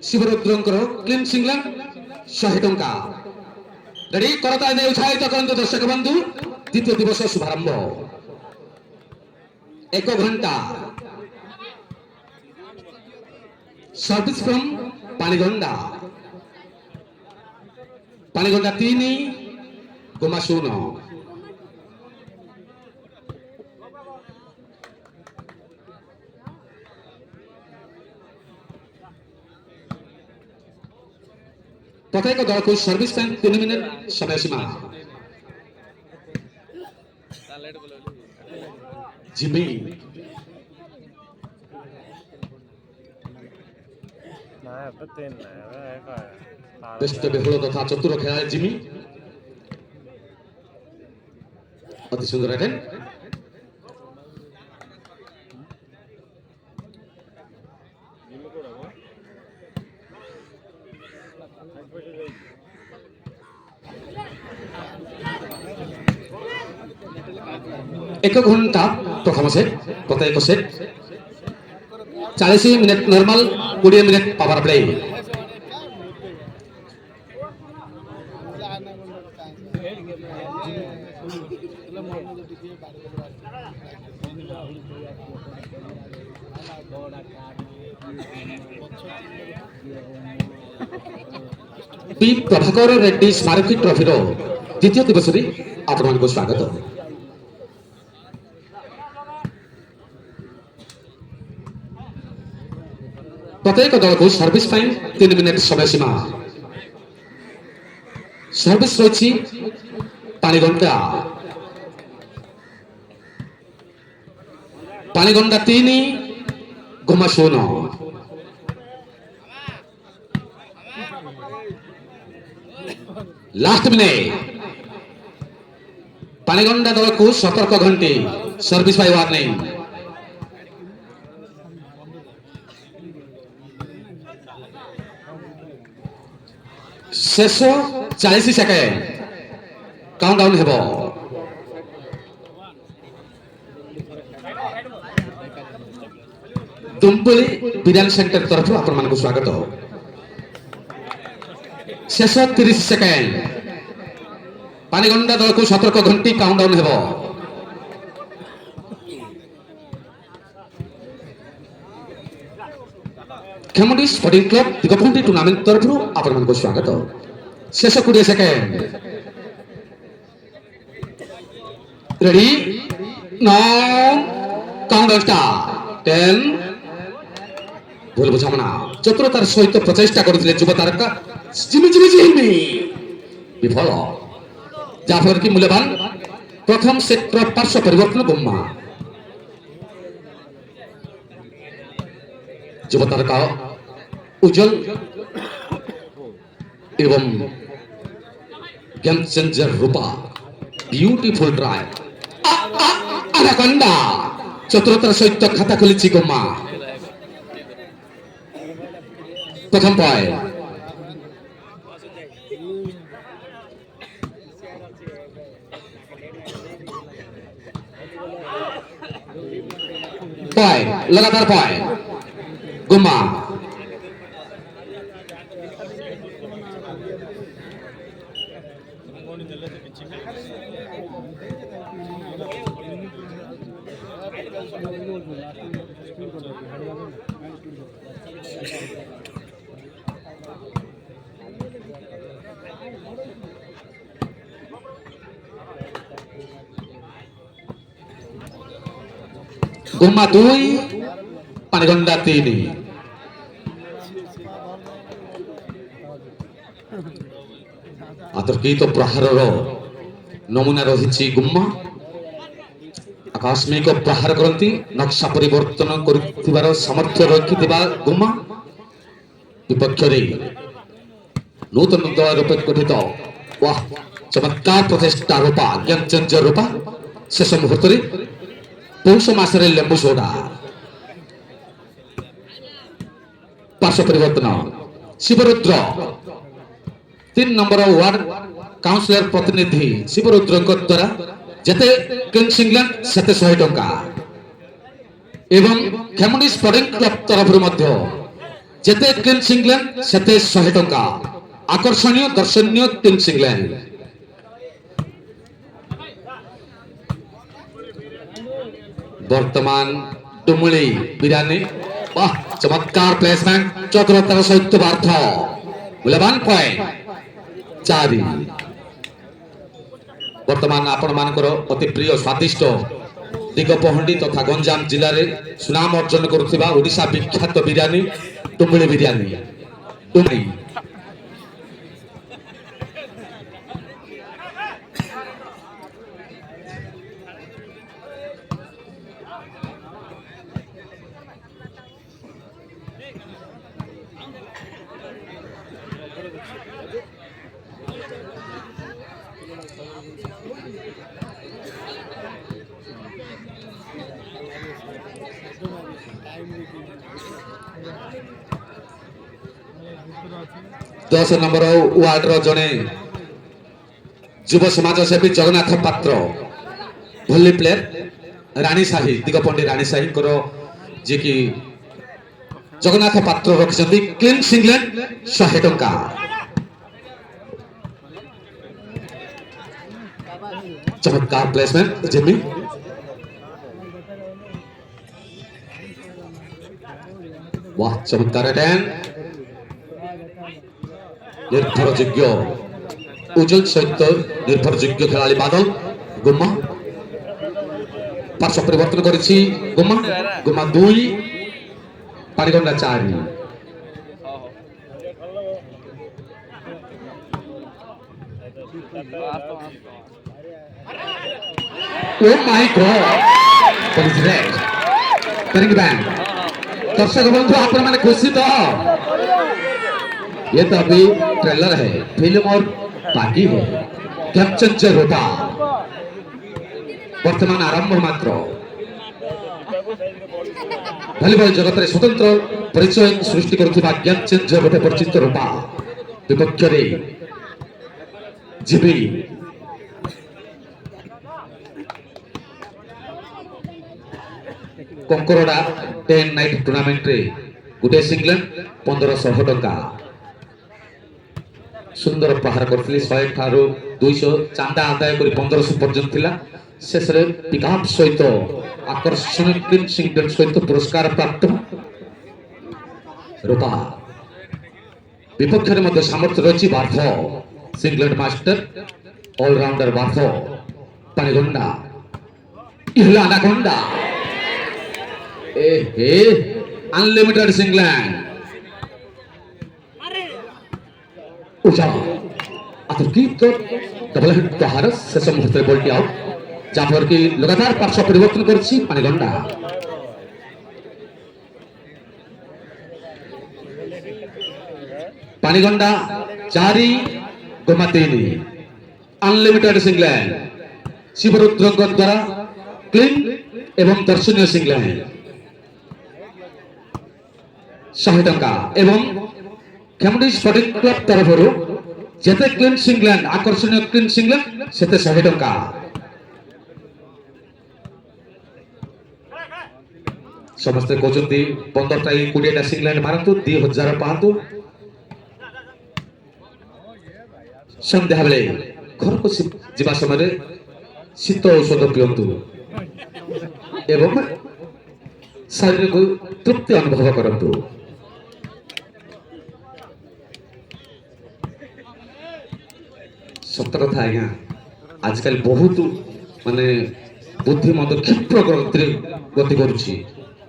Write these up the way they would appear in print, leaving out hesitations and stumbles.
ଶିବରୁଦ୍ରଙ୍କର clean Singla 100 ଟଙ୍କା। Ready କରତା ଦେଇ ଉତ୍ସାହିତ କରନ୍ତୁ ଦର୍ଶକ ବନ୍ଧୁ। ଦ୍ୱିତୀୟ ଦିବସ ଶୁଭାରମ୍ଭ 1 ଘଣ୍ଟା ସର୍ଭିସ ଫ୍ରମ୍ ପାଣିଗଣ୍ଡା 3 ଗୁମା 0। प्रत्येक दल को सर्विस टाइम 3 मिनट समय सीमा। जिमी बेस्ट बेहुल तथा चतुर खेलाड़ी जिमी अति सुंदर अटेन। एक घंटा प्रथम सेट प्रत्येक set 40 minute normal 20 minute power play. B Prabhakar Reddy स्मारकी ट्रॉफी द्वितीय दिवस आपण को स्वागत। प्रत्येक दल को सर्विस टाइम 3 मिनट समय सीमा। सर्विस रही पानीगंडा 3 गुमा 0। लास्ट मिनट पानीगंडा दल को सतर्क घंटे सर्विस बाय वार्निंग। शेष 40 सेकेंड काउंटडाउन हेबो। दुम्बुली बिरान सेंटर तरफ आपण मान को स्वागत। शेष 30 सेकेंड पानीगंडा दल को सतर्क घंटी काउंटडाउन हेबो। खेमुंडी स्पोर्टिंग क्लब दिगपंडी टूर्नामेंट तरफ आपण मान को स्वागत। शेष 20 second ready now countdown start 10 भूल बुझामना चतुरतार सहित प्रचेष्टा करथिले युवा तारका जिमी जिमी जिमी विफल जाफर की मूल्यवान प्रथम सेक्टर पार्श्व परिवर्तन गुम्मा। युवा तारका उज्जवल एवं गेम चेंजर रूपा ब्यूटीफुल ट्राई अनाकोंडा चतुरतार सहित खाता खुली गुम्मा। प्रथम पॉइंट लगातार पॉइंट गुम्मा। गुम्मा 2 पानीगंडा 3। आतर्कित प्रहार नमूना रही गुम्मा आकस्मिक प्रहार करती नक्शा परिवर्तन कर सामर्थ्य रखि गुम्मा विपक्ष नूतन दल रूपे गठित वाह चमत्कार प्रचेष्टा रूपा गेम चेंजर रूपा शेष मुहूर्त पौष मासरे लेंबू सोडा पार्श्व परिवर्तन शिवरुद्र 3 नंबर वार्ड काउंसिलर प्रतिनिधि शिवरुद्र द्वारा जेते किंग्स इंग्लैंड सेते 100 टंका एवं खेमुंडी स्पोर्टिंग क्लब तरफ যেতে কিংস ইংল্যান্ড সেতে 100 টঙ্কা আকর্ষণীয় দর্শনীয় কিংস ইংল্যান্ড বর্তমান ডুমুলি বিরানি বাহ চমৎকার প্লেসমেন্ট চতুরতার সহিত বার্থ মূল্যবান পয়েন্ট 4 বর্তমান আপন মানকর অতি প্রিয় স্বাদিষ্ট দিগপহଣ୍ଡି তথা গঞ্জাম জেলার সুনাম অর্জন করুথিবা ওড়িশা বিখ্যাত বিরিয়ানি ডুমুলি বিরিয়ানি ডুমুলি दस नंबर वार्ड जड़े युव समाजसेवी जगन्नाथ पात्र भली प्लेयर रानी साही दिगपंडी रानी साही जी की जगन्नाथ पात्र रखिंट किंग्स इंग्लैंड 100 टंका चमत्कार प्लेसमेंट जिम्मी वाह चमत्कार अटैक निर्भरयोग्य उज्जवल सहित निर्भरयोग्य खेला बादल गुम्मा पार्श्व परिवर्तन करिछि गुम्मा गुम्मा 2 पानीगंडा 4 ओ my God that is red turning back दर्शक बंधु आपण माने खुशी तो ये तो अभी ट्रेलर है फिल्म और बाकी है कैप्चर जरूरता वर्तमान आरंभ मात्र भलीबॉल जगत रे स्वतंत्र परिचय सृष्टि करुथिबा कैप्चर जरूरता परिचित रूपा विपक्ष रे जीबी कंकरोडा 10 नाइट टूर्नामेंट रे गुटे इंग्लैंड 1500 टंका सुंदर प्रहार करथिले 100 ठारो 200 चांदा आदाय करी 1500 पर्यंत थिला शेष रे पिकअप सहित आकर्षण किंग्स इंग्लैंड सहित पुरस्कार प्राप्त रूपा विपक्ष रे मध्य सामर्थ्य रछि बार्थ इंग्लैंड मास्टर ऑलराउंडर बार्थ पानीगंडा इहला अनाकोंडा ए हे अनलिमिटेड इंग्लैंड डबल हिट प्रहार शेष मुहूर्त बॉलटी आउट जहाँफल कि लगातार पार्श्व परिवर्तन करछि पानीगंडा पानीगंडा 4 गुम्मा 3 अनलिमिटेड इंग्लैंड शिवरुद्र द्वारा क्लीन एवं दर्शनीय इंग्लैंड 100 टंका एवं खेमडी स्पोर्टिंग क्लब तरफ जेते क्लीन इंग्लैंड आकर्षणीय क्लीन इंग्लैंड सेते 100 टंका समस्त कहते 15टा 20टा इंग्लैंड मारतु 2000 पातु संध्या बेले घर को जीवा समय शीत औषध पियंतु एवं शरीर को तृप्ति अनुभव करंतु सत कथा आज्ञा आजकल बहुत माने बुद्धि मत क्षिप्र गति करुछि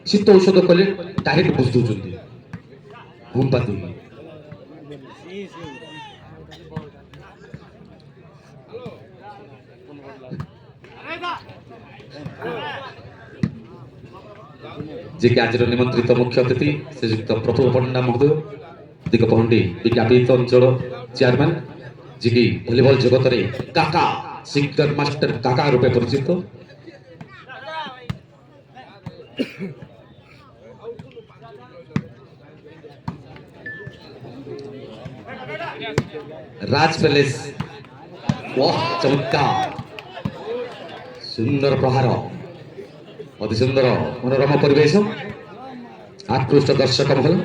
शीत औषध कले डायरेक्ट बुझ दउछन्ती होमपाती जे कि आज निमंत्रित मुख्य अतिथि श्रीयुक्त प्रफुल्ल पंडा महोदय दिगपहंडी विज्ञापित अंचल चेयरमैन जी की भलीबॉल जगत रे काका सिंगर मास्टर काका रूपे परिचित राज पैलेस वाह चमत्कार सुंदर प्रहार अति सुंदर मनोरम परिवेश आकृष्ट दर्शक महल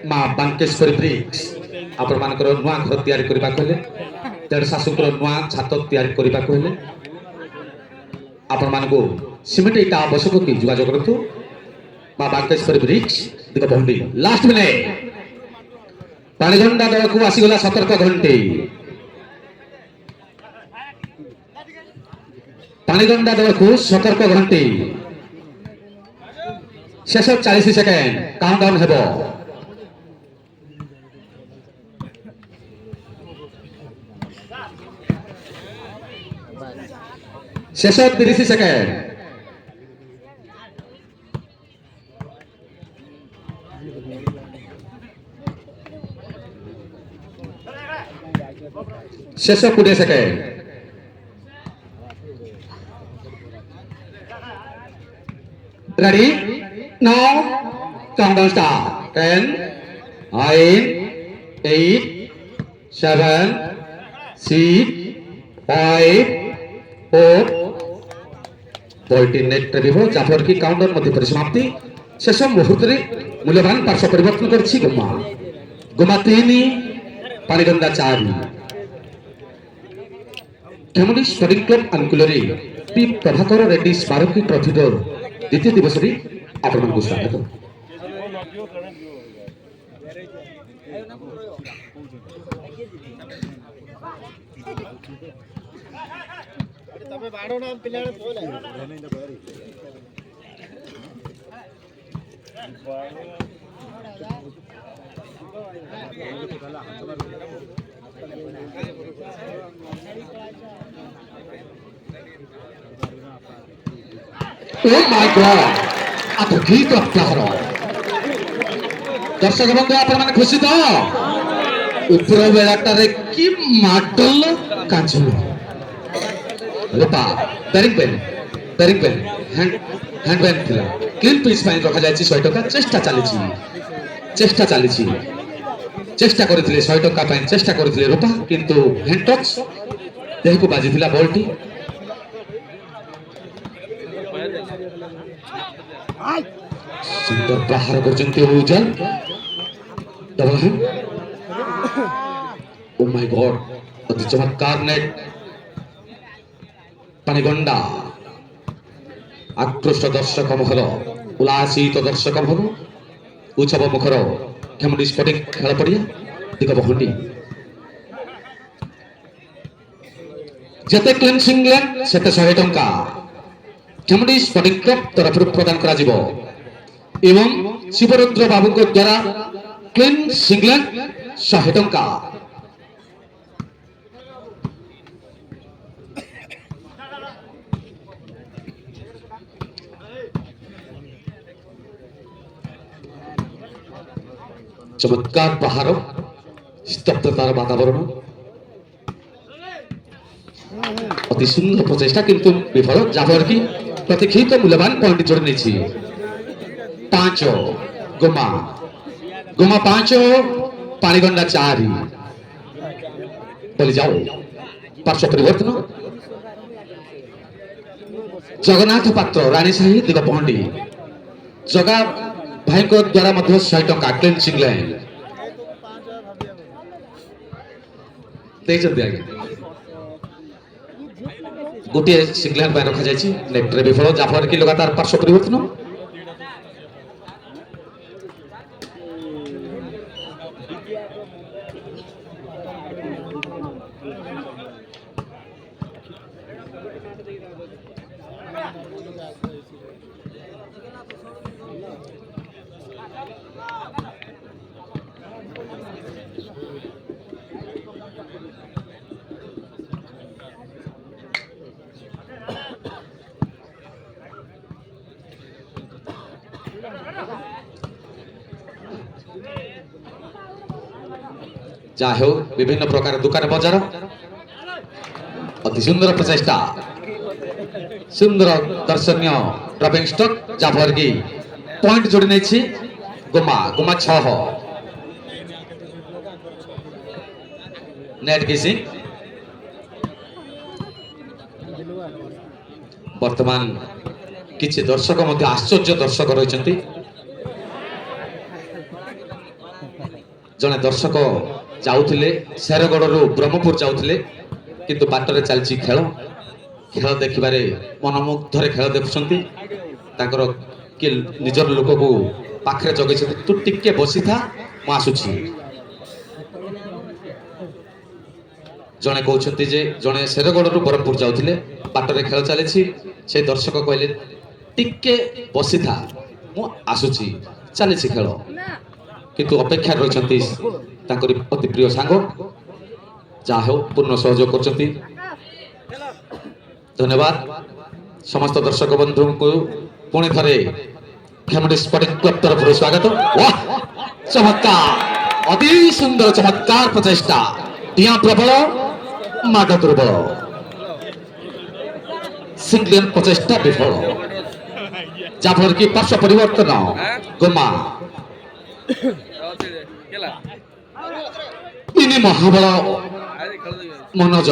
ମା ବାଙ୍କେଶ୍ୱରୀ ବ୍ରିକ୍ସ ଆପଣମାନଙ୍କର ନୂଆ ଘର ତିଆରି କରିବାକୁ ହେଲେ ତେଣୁ ଶାଶୁଙ୍କର ନୂଆ ଛାତ ତିଆରି କରିବାକୁ ହେଲେ ଆପଣମାନଙ୍କୁ ସିମେଣ୍ଟ ଇଟା ଆବଶ୍ୟକ କି ଯୋଗାଯୋଗ କରନ୍ତୁ ମା ବାଙ୍କେଶ୍ୱରୀ ବ୍ରିକ୍ସ ଦିଗ ଭଣ୍ଡି ଲାଷ୍ଟ ମିନିଟ୍ ପାଣିଗଣ୍ଡା ଦଳକୁ ଆସିଗଲା ସତର୍କ ଘଣ୍ଟି ପାଣିଗଣ୍ଡା ଦଳକୁ ସତର୍କ ଘଣ୍ଟି शेष 40 सेकेंड काउंटडाउन हेब शेष 30 सेकेंड शेष 20 second ready Now, countdown start. 10, 9, 8, 7, 6, 5, 4. बॉलटी net रेबो Jafar की काउंटर मध्य परिसमाप्ति शेष मुहूर्त रे मूल्यवान पार्श्व परिवर्तन करछि गुमा गुमा 3 पानीगंडा 4 केमडी स्पोर्टिंग क्लब अनुकूलरे पी प्रभाकर रेड्डी स्मारकी ट्रॉफी दौर द्वितीय दिवस रे ଆପଣଙ୍କୁ ସ୍ୱାଗତ Oh my God! गीत प्रहार दर्शक बंधु आपण मैंने खुशी तो उपर बेलाटारे कि माडल कांचल रूपा बेरिंग पेन हैंड पेन थिला क्लीन पीस पाइन रखा जायछि 100 टका चेष्टा करथिले 100 टका पाइन चेष्टा करथिले रूपा किंतु हैंड टच देह को बाजिथिला बॉलटी सुंदर प्रहार करते उजल double hand oh my God अति चमत्कार नेट पानीगंडा आकृष्ट दर्शक महल उल्लासित दर्शक महल उत्सव मुखर खेमुंडी स्पोर्टिंग खेल पड़िया दिग भंडी जेते क्लिनसिंग लेन सेते 100 टंका खेमुंडी स्पोर्टिंग क्लब तरफ प्रदान करा जिवो एवं शिवरुद्र बाबू को द्वारा क्लीन सिंगलैंड 100 टंका चमत्कार प्रहार स्तब्धतार वातावरण अति सुंदर प्रचेषा किंतु विफल जाफर की प्रतीक्षित मूल्यवान पॉइंट जोड़ नहीं 5 गुमा 5 पानीगंडा 4 बोली जाओ पार्श्व परिवर्तन जगन्नाथ पात्र रानी साही दिग पहंडी जगा भाई को द्वारा मध्य 100 टंका क्लीन सिंगलैंड गोटे सिंगलैंड रखा जाए नेट रे विफल जाफर की लगातार पार्श्व परिवर्तन जाहे हो विभिन्न प्रकार दुकान बजार अति सुंदर प्रचेषा सुंदर दर्शनीय ड्रॉपिंग स्टॉक जाफर की पॉइंट जोड़ी नहीं गुमा 6 नेट किसिंग वर्तमान किछि दर्शक मध्य आश्चर्य दर्शक रही ଜଣେ ଦର୍ଶକ ଯାଉଥିଲେ ଶେରଗଡ଼ରୁ ବ୍ରହ୍ମପୁର ଯାଉଥିଲେ କିନ୍ତୁ ବାଟରେ ଚାଲିଛି ଖେଳ ଖେଳ ଦେଖିବାରେ ମନମୁଗ୍ଧରେ ଖେଳ ଦେଖୁଛନ୍ତି ତାଙ୍କର କିଏ ନିଜର ଲୋକକୁ ପାଖରେ ଜଗେଇଛନ୍ତି ତୁ ଟିକେ ବସିଥା ମୁଁ ଆସୁଛି ଜଣେ କହୁଛନ୍ତି ଯେ ଜଣେ ଶେରଗଡ଼ରୁ ବ୍ରହ୍ମପୁର ଯାଉଥିଲେ ବାଟରେ ଖେଳ ଚାଲିଛି ସେ ଦର୍ଶକ କହିଲେ ଟିକେ ବସିଥା ମୁଁ ଆସୁଛି ଚାଲିଛି ଖେଳ କିନ୍ତୁ ଅପେକ୍ଷାରେ ରହିଛନ୍ତି ତାଙ୍କର ଅତି ପ୍ରିୟ ସାଙ୍ଗ ଯାହା ହେଉ ପୂର୍ଣ୍ଣ ସହଯୋଗ କରୁଛନ୍ତି ଧନ୍ୟବାଦ ସମସ୍ତ ଦର୍ଶକ ବନ୍ଧୁଙ୍କୁ ପୁଣି ଥରେ ଖେମୁଣ୍ଡି ସ୍ପୋର୍ଟିଂ କ୍ଲବ ତରଫରୁ ସ୍ୱାଗତ ଚମତ୍କାର ଅତି ସୁନ୍ଦର ଚମତ୍କାର ପ୍ରଚେଷ୍ଟା ଟିଆ ପ୍ରବଳ ମାଡ଼ ଦୁର୍ବଳ ସିଙ୍ଗଲିୟନ ପ୍ରଚେଷ୍ଟା ବିଫଳ ଯାହାଫଳରେ କି ପାର୍ଶ୍ୱ ପରିବର୍ତ୍ତନ ଗୋମା ଇନି ମହାବଳ ମନୋଜ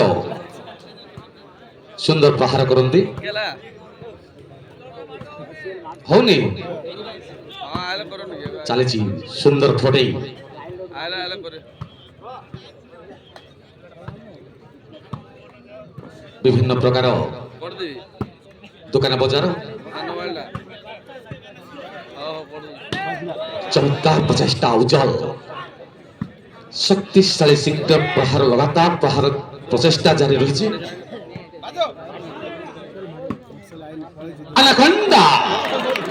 ସୁନ୍ଦର ପ୍ରହାର କରନ୍ତି ହଉନି ଚାଲିଛି ସୁନ୍ଦର ଫଟେଇ ବିଭିନ୍ନ ପ୍ରକାର ଦୋକାନ ବଜାର ଚମତ୍କାର ପ୍ରଚେଷ୍ଟା ଉଜ୍ଜଳ ଶକ୍ତିଶାଳୀ ସିଙ୍ଗର ପ୍ରହାର ଲଗାତାର ପ୍ରହାର ପ୍ରଚେଷ୍ଟା ଜାରି ରହିଛି अनाकोंडा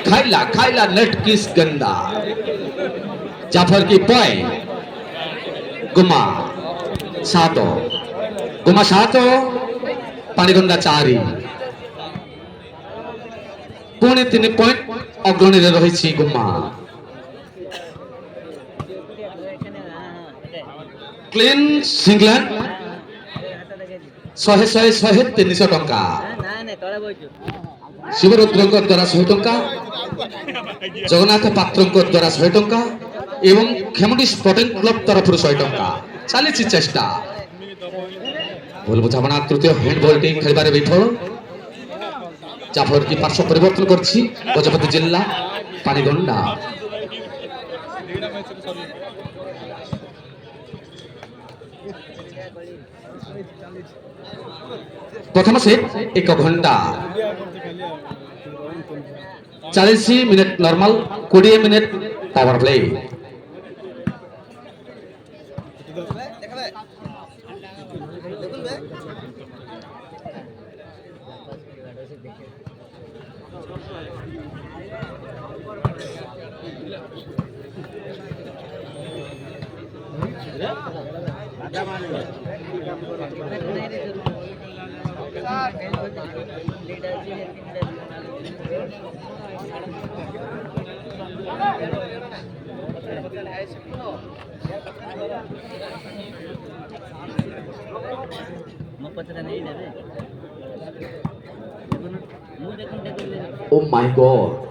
खाइला खाइला नेट किस गंदा जाफर की पॉइंट गुमा सातो पानीगंडा चारी पुणे 3 पॉइंट अग्रणी रे रही गुमा क्लीन सिंगलैंड 100 टंका शिवरुद्र द्वारा 100 टंका जगन्नाथ पात्र द्वारा 100 टंका एवं खेमुंडी स्पोर्टिंग क्लब तरफ 100 टंका चली चेष्टा भूल बुझाणा तृतीय हैंडबॉल टीम खेल विफल जाफल की पार्श्व परिवर्तन करछि गजपति जिला पानीगंडा प्रथम सेट 1 घंटा 40 minute normal 20 minute power play Oh my God.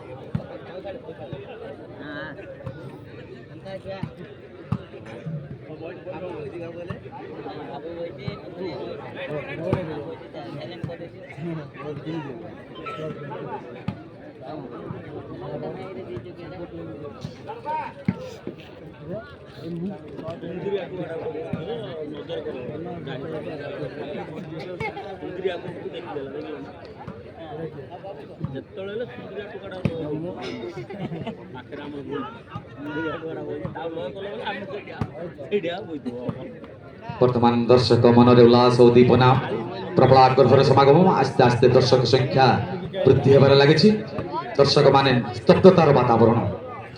वर्तमान दर्शक मनरे उल्लास और दीपना प्रबल आग्रह समागम आस्ते आस्ते दर्शक संख्या वृद्धि होबार लगी दर्शक माने स्तब्धतार वातावरण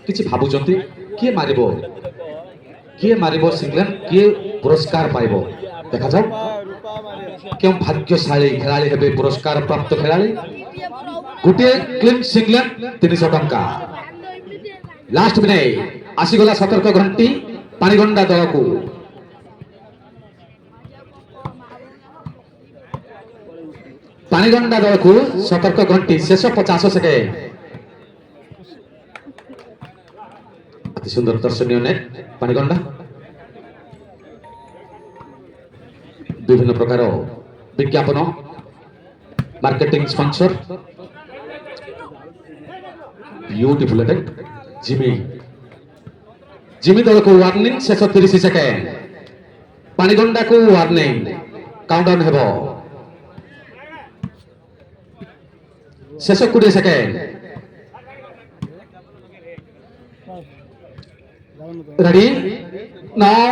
किछि भाबुचंती किए मारिबो सिंगलैंड किए पुरस्कार पाइबो देखा जाओ क्यों भाग्यशाली खिलाड़ी हेबे पुरस्कार प्राप्त खिलाड़ी गोटे क्लीन सिंगलैंड 300 टंका लास्ट में आसीगला सतर्क घंटी पानीगंडा दल को पानीगंडा दल को सतर्क घंटी शेष 50 सेकेंड अति सुंदर दर्शनीय नेट पानीगंडा विभिन्न प्रकार विज्ञापन marketing sponsor beautiful net Jimmy Jimmy दलको वार्निंग शेष 30 सेकेंड पानीगंडा को वार्निंग काउंटडाउन हेबो शेष 20 second ready now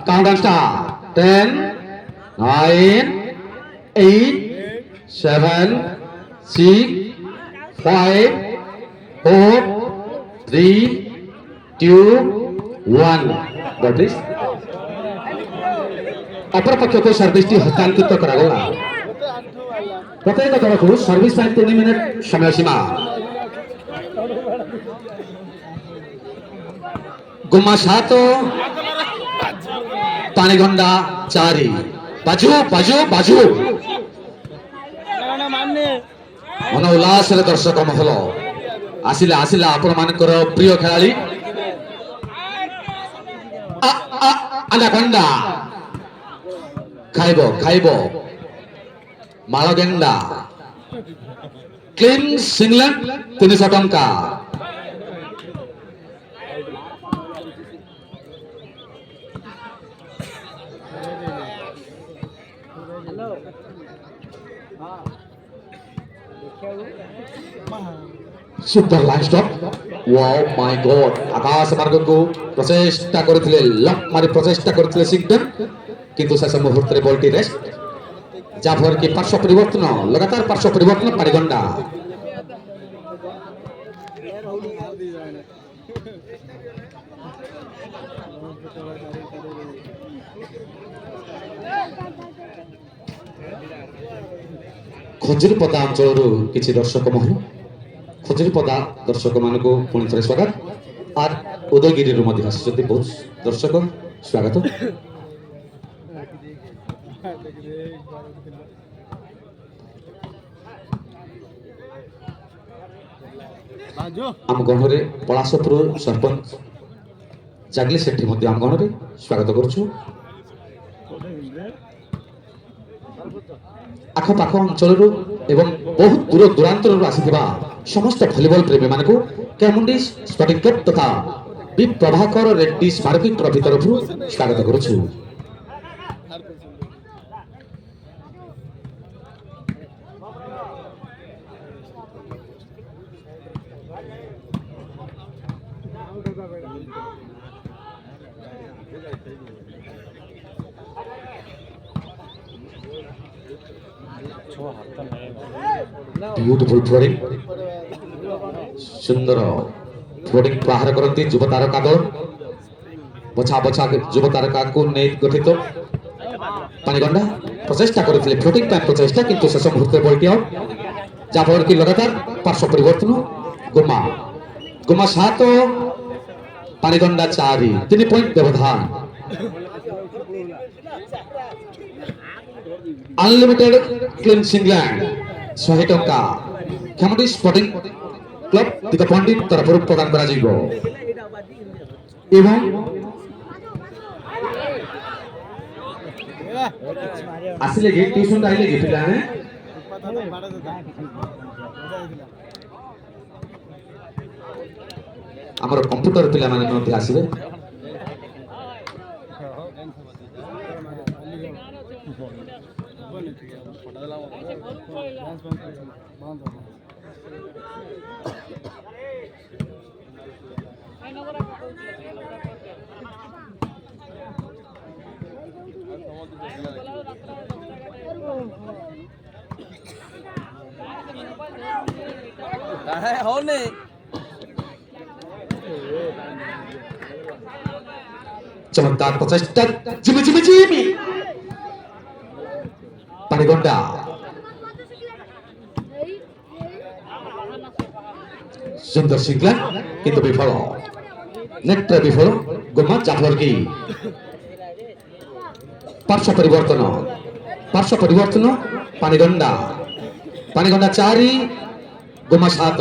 countdown start 10 9 8 7 6 5 4 3 2 1 please अपर पक्ष को सर्विस टी हस्तांतरित करागला प्रत्येक दल को सर्विस 3 मिनिट समय सीमा गुम्मा 7 पानीगंडा 4 बाजू बाजू बाजू मन उल्लास दर्शक महल आसिला आसिला आपण मानकर प्रिय खेलाड़ी अनाकोंडा खाइबो खाइबो मालगेंडा क्लीन सिंगलैंड 300 टंका super line stop wow my God आकाश मार्ग को प्रचेष्टा करथिले लक मारी प्रचेष्टा करथिले सिंगटन किंतु शेष मुहूर्त रे बॉल टी रेस्ट जाफर की पार्श्व परिवर्तन लगातार पार्श्व परिवर्तन पानीगंडा खजुरीपदा अंचल किसी दर्शक महल खजुरीपदा दर्शक मान को पुणी थे स्वागत और उदयगिरी बहुत दर्शक स्वागत आम गण में पलाशपुर सरपंच जागली सेठी आम गण में स्वागत करुछु आखपाख अंचल एवं बहुत दूर दूरांतर आसीथिबा समस्त भलीबॉल प्रेमी मान को कैमुंडी स्पोर्टिंग क्लब तथा बी प्रभाकर रेड्डी स्मारकी ट्रॉफी तरफ स्वागत करुछु ब्यूटीफुल फ्लोरिंग सुंदर फ्लोरिंग प्रहार करती युव तारका दल बछा बछा युव तारका को नहीं गठित पानीगंडा प्रचेष्टा करथिले फ्लोटिंग टाइम प्रचेष्टा किंतु शेष मुहूर्त बॉलटी आउट जाफर की लगातार पार्श्व परिवर्तन गुम्मा गुम्मा 7 पानीगंडा 4 3 पॉइंट व्यवधान अनलिमिटेड क्लीन सिंगलैंड 100 टंका खेमुंडी स्पोर्टिंग क्लब दिग पंडित तरफ प्रदान करा जिवो एवं आसिले गे ट्यूशन आइले गे पिलाने हमर कंप्यूटर पिला माने मध्ये आसीबे चमत्कार प्रचेष्टा जिमी जिमी जिमी पानीगंडा सुंदर सिंगला किंतु विफल नेट विफल गुम्मा जाफर की पार्श्व परिवर्तन पानीगंडा 4 गुम्मा 7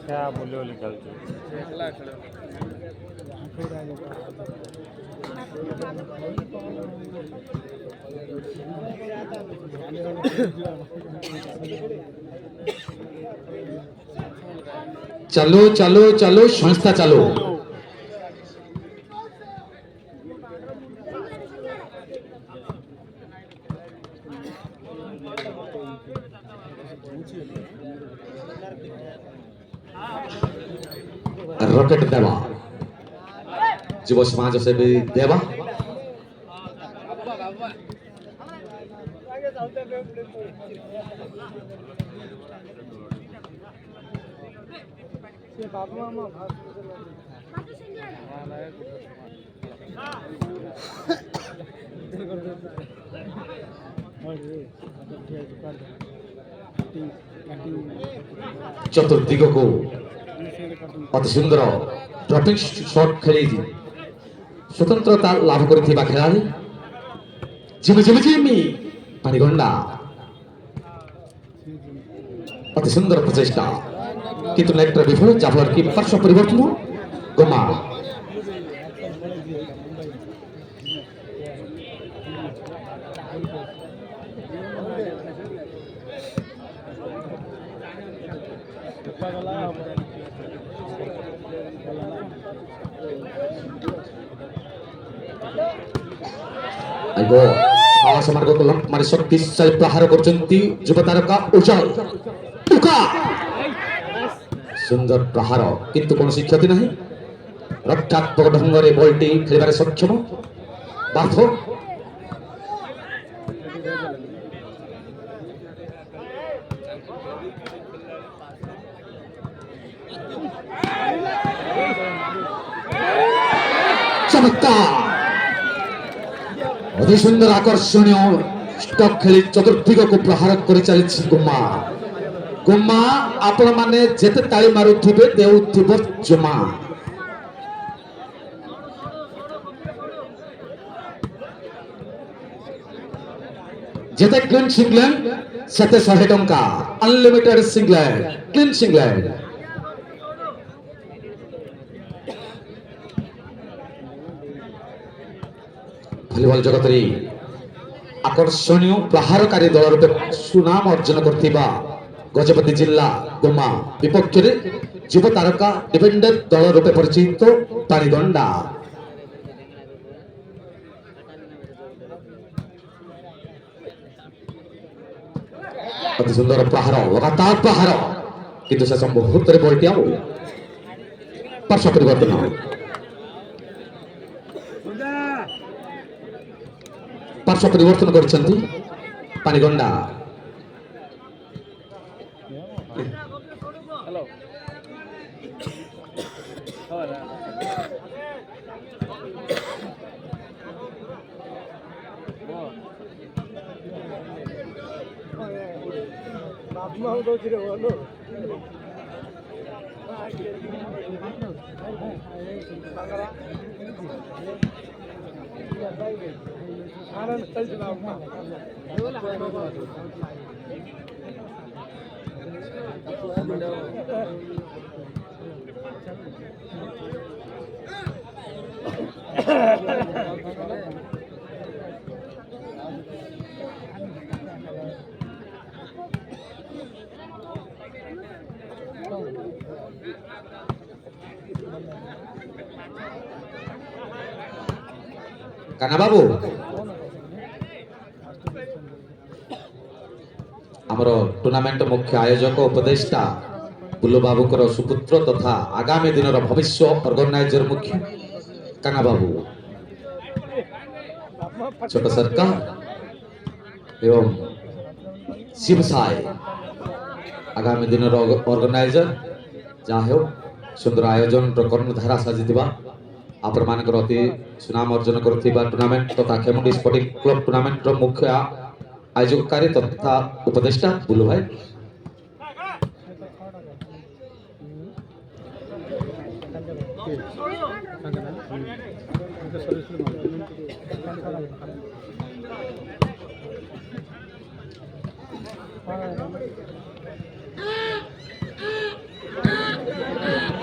क्या बोले बोले खेलते चलो चलो चलो संस्था चलो रॉकेट देवा যুব সমাজ সেবী দেবা চতুর্দিগକୁ অতি সুন্দর ড্রপিং শট খেলি स्वतंत्रता लाभ करिथिबा खेलाड़ी जिमि जिमि जिमि पानीगंडा अति सुंदर प्रचेष्टा किंतु नेट विफल जाफर की पार्श्व परिवर्तन गोमा आइगो आवास मार्ग को लंप मारी शक्तिशाली प्रहार करचंती युवा तारका उजाल टुका सुंदर प्रहार किंतु कोन क्षति नहीं रक्षात्मक ढंग रे बॉलटी खेलिबारे सक्षम बाथो चमत्कार अति सुंदर आकर्षणीय स्टक खेली चतुर्दिग को प्रहार कर चली गुम्मा गुम्मा आपण माने जेते ताली मारुथिबे देउथिब जमा जेते क्लीन सिंगलैंड सेते 100 टंका अनलिमिटेड सिंगलैंड क्लीन सिंगलैंड भलिबल जगत रे आकर्षणीय प्रहारकारी दल रूपे सुनाम अर्जन करथिबा गजपति जिला गोमा विपक्ष रे युव तारका डिफेंडर दल रूपे परिचित पानीगंडा अति सुंदर प्रहार लगातार प्रहार किंतु से मुहूर्त रे बॉलटी आउ पार्श्व परिवर्तन पार्श्व परिवर्तन करछंती पानीगंडा हेलो काना बाबू आमर टूर्नामेंट मुख्य आयोजक उपदेष्टा बुल्लू बाबूकर सुपुत्र तथा आगामी दिन भविष्य ऑर्गेनाइजर मुख्य काना बाबू छोट सरकार एवं शिव साई आगामी दिन ऑर्गेनाइजर जहाँ हो सुंदर आयोजन कर्णधारा साजिथिबा आपण मानकर अति सुनाम अर्जन करथिबा टूर्नामेंट तथा खेमुंडी स्पोर्टिंग क्लब टूर्नामेंट मुख्य आयोजककारी तथा उपदेष्टा बुल्लू भाई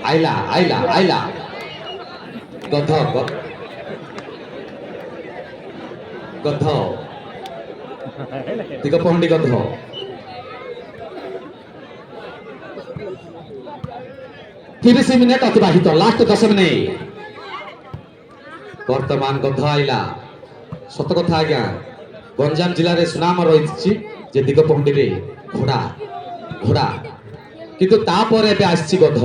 আইলা আইলা আইলা গধ গধ দিগ পহଣ୍ଡি গধ 30 মিনিট অতিবাহিত লাস্ট 10 মিনিট বর্তমান গধ আইলা সত কথা আজ্ঞা গঞ্জাম জেলার সুনাম রয়েছে যে দিগ পহଣ୍ଡি ঘোড়া ঘোড়া কিন্তু তাপরে ଏବେ আসছি গধ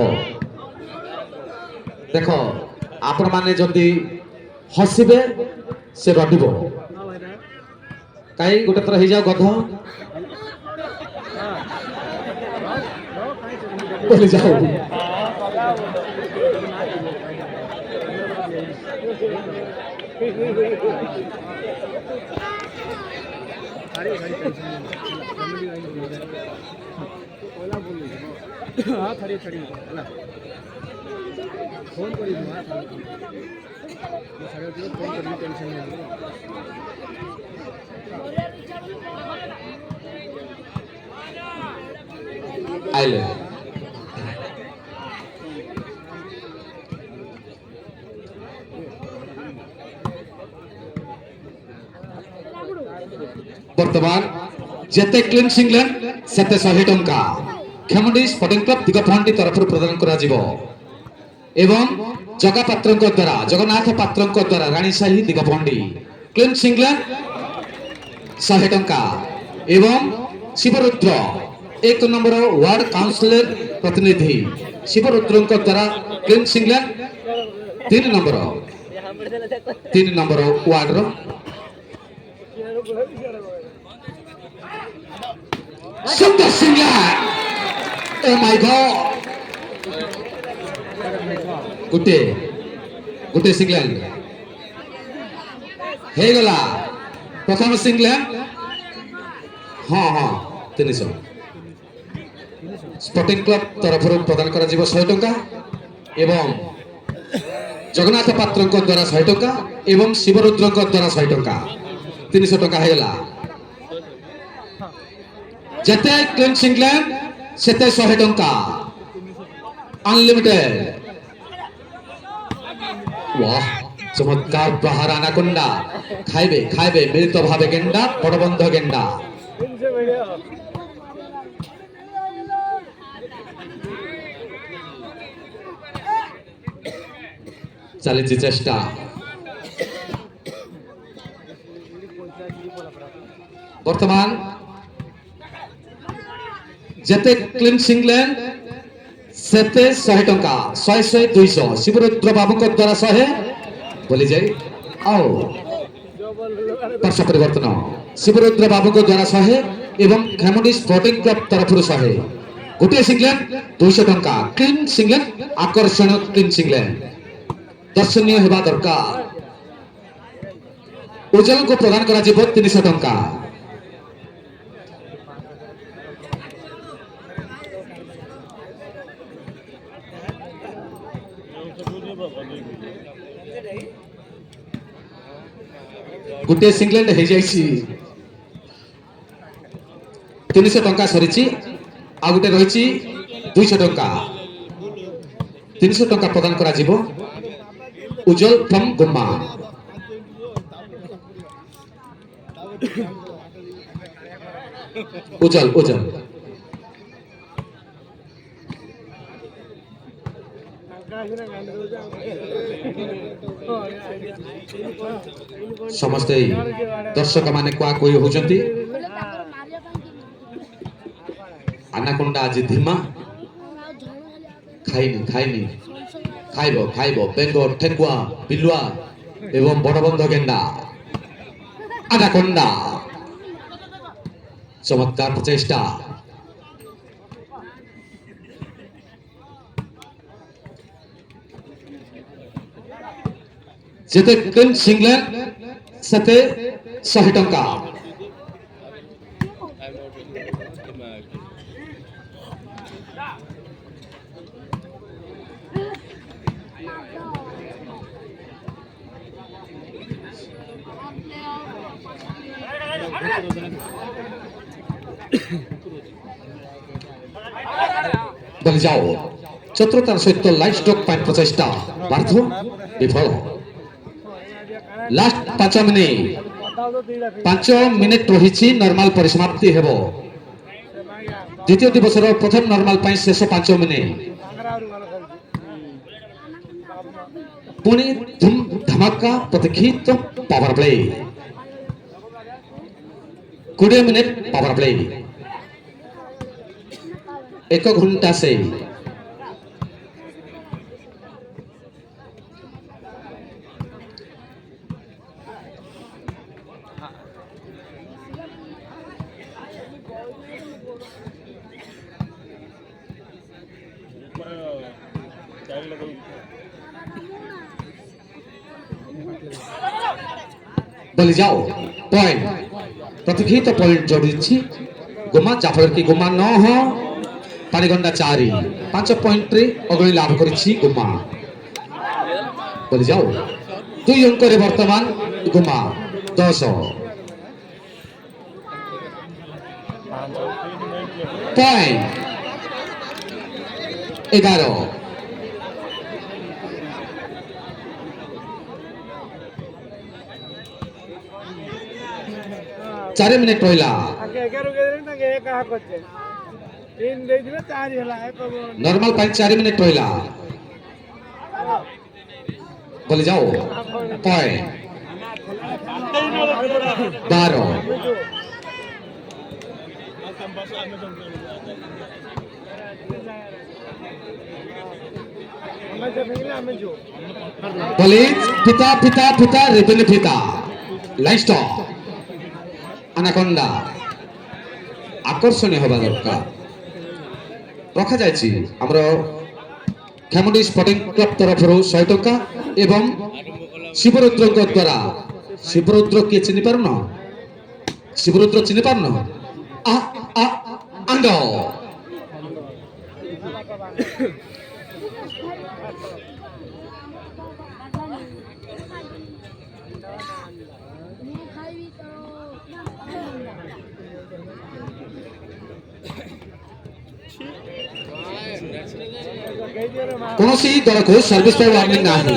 দেখ আপন মানে যদি হসিবে সে রডিব কাই গোটে থর হয়ে যাও গধ বলে যাও फोन कर टेंशन আইলে বর্তমান যেতে ক্লিনসিং লেন সেতে 100 টঙ্কা খেমুন্ডি স্পোর্টিং ক্লব দিগপহଣ୍ଡি তরফରୁ প্রদান করা যাব এবং জগা পাত্রଙ୍କ দ্বারা জগন্নাথ পাত্রଙ୍କ দ্বারা রানী সাহি দিগপহଣ୍ଡି ক্লিনসিং লেন 100 টঙ্কা এবং শিবরুদ্র 1 নম্বর ওয়ার্ড কাউন্সিলর প্রতিনিধি শিবরুদ্রଙ୍କ দ্বারা ক্লিনসিং লেন 3 নম্বর ওয়ার্ড র সুন্দর সিংলা ও মাই গড গুটে গুটে সিংল্যান্ড হয়ে গলা প্রথম সিংল্যান্ড হ্যাঁ হ্যাঁ 300 স্পোর্টিং ক্লব তরফରୁ প্রদান করা যাব 100 টঙ্কা এবং জগন্নাথ পাত্রଙ୍କ দ্বারা 100 টঙ্কা এবং শিবরুদ্রଙ୍କ দ্বারা 100 টঙ্কা 300 টঙ্কা হয়ে গলা যেতে ক্লিনসিং লেন সেতে 100 টঙ্কা আনলিমিটেড ওয়াহ চমৎকার প্রহার আনাকোন্ডা খাইবে খাইবে মিলিত ভাবে গেন্ডা বড়বন্ধ গেন্ডা চালিয়েছে চেষ্টা বর্তমান যেতে ক্লিনসিং লেন সেতে 100 টঙ্কা 100 200 শিবরুদ্র বাবুଙ୍କ দ্বারা 100 বলি যাই আও পার্শ্ব পরিবর্তন শিবরুদ্র বাবুଙ୍କ দ্বারা 100 এবং খেমুন্ডি স্পোর্টিং ক্লব তরফରୁ 100 গোটিଏ সিংলেন 200 টঙ্কা ক্লিন সিংলেন আকর্ষণীয় ক্লিন সিংলেন দর্শনীয় হেবা দরকার উজ্জ্বলଙ୍କୁ প্রদান করা যাব 300 টঙ্কা গোটিଏ সিংল্যান্ড হয়ে যাইছি 300 টঙ্কা সরিছি আর গোটে রয়েছে 200 টঙ্কা 300 টঙ্কা প্রদান করা যাব উজ্জ্বল ফ্রম গুম্মা উজ্জ্বল উজ্জ্বল ସମସ୍ତେ ଦର୍ଶକ ମାନେ କୁଆ କୁଇ ହଉଛନ୍ତି ଆନାକୋଣ୍ଡା ଆଜି ଧିମା ଖାଇନି ଖାଇନି ଖାଇବ ଖାଇବ ବେଙ୍ଗ ଠେକୁଆ ବିଲୁଆ ଏବଂ ବଡବନ୍ଧ ଗେଣ୍ଡା ଆନାକୋଣ୍ଡା ଚମତ୍କାର ପ୍ରଚେଷ୍ଟା যেতে ক্লিন সিংল্যান্ড সেতে 100 টঙ্কা বলে যাও ଚତୁରତାର ସହିତ ଲାଇଫ୍ ଷ୍ଟକ୍ ପାଇଁ ପ୍ରଚେଷ୍ଟା ବ୍ୟର୍ଥ ବିଫଳ। ଲାଷ୍ଟ 5 ମିନିଟ୍ ରହିଛି ନର୍ମାଲ ପରିସମାପ୍ତି ହେବ। ଦ୍ୱିତୀୟ ଦିବସର ପ୍ରଥମ ନର୍ମାଲ ପାଇଁ ଶେଷ 5 ମିନିଟ୍। ପୁଣି ଧୁମ୍ ଧମାକା ପ୍ରତୀକ୍ଷିତ power play. 20 minute power play. 1 ଘଣ୍ଟା ସେ বলে যাও পয়েন্ট প্রতীক্ষিত পয়েন্ট জড়িয়েছি গোমা যাফলের কি গোমা 9 পানিগন্ডা 4 5 পয়েন্টরে অগ্রণী লাভ করেছি গোমা। বলে যাও 2 অঙ্করে বর্তমান গোমা 10 পয়েন্ট 11 4 মিনিট রইলা। নর্মাল পাই 4 মিনিট রইলা। বলে যাও পয়েন্ট 12 বলে পিতা পিতা পিতা রেবেন পিতা লাইস্ট আনাকোন্ডা আকর্ষণীয় হওয়া দরকার। রখাযাই আমার খেমুন্ডি স্পোর্টিং ক্লব তরফর 100 টঙ্কা এবং শিবরুদ্র দ্বারা শিবরুদ্র কিଏ চিনি পারুন শিবরুদ্র চিনি পারুন আন্ড କୌଣସି ଦଳକୁ ସର୍ଭିସ ପାଇଁ ୱାର୍ଣ୍ଣିଂ ନାହିଁ।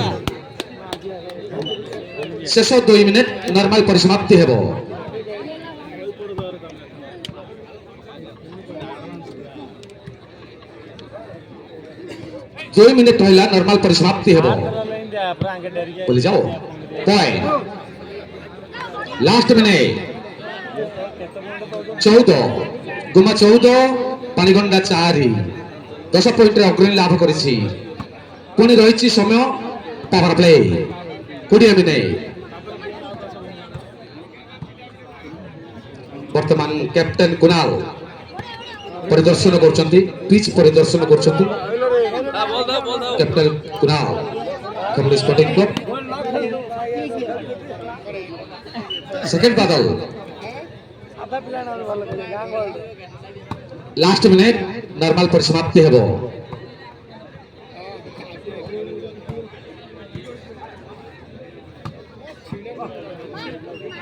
ଶେଷ 2 ମିନିଟ୍ ନର୍ମାଲ ପରିସମାପ୍ତି ହେବ। ଦୁଇ ମିନିଟ୍ ରହିଲା ନର୍ମାଲ ପରିସମାପ୍ତି ହେବ। বলে যাও point last minute 14 Guma 14 Paniganda 4 10 পয়েন্টরে অগ্রণী লাভ করেছি। পুনি রয়েছে সময় পাওয়ার প্লে 20 মিনিট। বর্তমান ক্যাপ্টেন কুনাল পরিদর্শন করছেন পিচ পরিদর্শন করছেন captain Kunal Khemundi sporting club. Second বাদল লাস্ট মিনিট নর্মাল পরিসমাপ্তি ହେବ।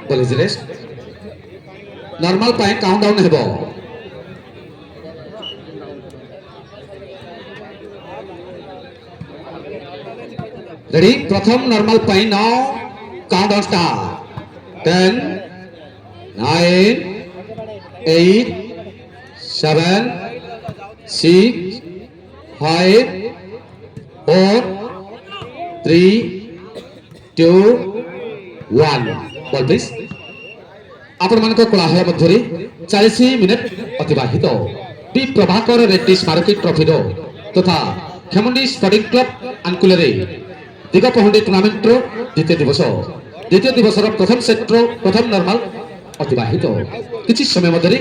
কলেজ রেস্ট নর্মাল ପାଇଁ কাউন্টডাউন ହେବ। রেডি প্রথম নর্মাল ପାଇଁ 9 কাউন্টডাউন স্টার্ট 10 9 8 7 6 5 4 3 2 1 বল প্লিজ। ଆପଣମାନଙ୍କ କୋଳାହଳ ମଧ୍ୟରେ 40 ମିନିଟ୍ ଅତିବାହିତ ବି ପ୍ରଭାକର ରେଡ୍ଡି ସ୍ମାରକୀ ଟ୍ରଫିର ତଥା ଖେମୁଣ୍ଡି ସ୍ପୋର୍ଟିଂ କ୍ଲବ ଆନକୁଲେରେ ଦିଗପହଣ୍ଡି ଟୁର୍ଣ୍ଣାମେଣ୍ଟର ଦ୍ୱିତୀୟ ଦିବସର ପ୍ରଥମ ସେଟ୍ର ପ୍ରଥମ ନର୍ମାଲ ଅତିବାହିତ କିଛି ସମୟ ମଧ୍ୟରେ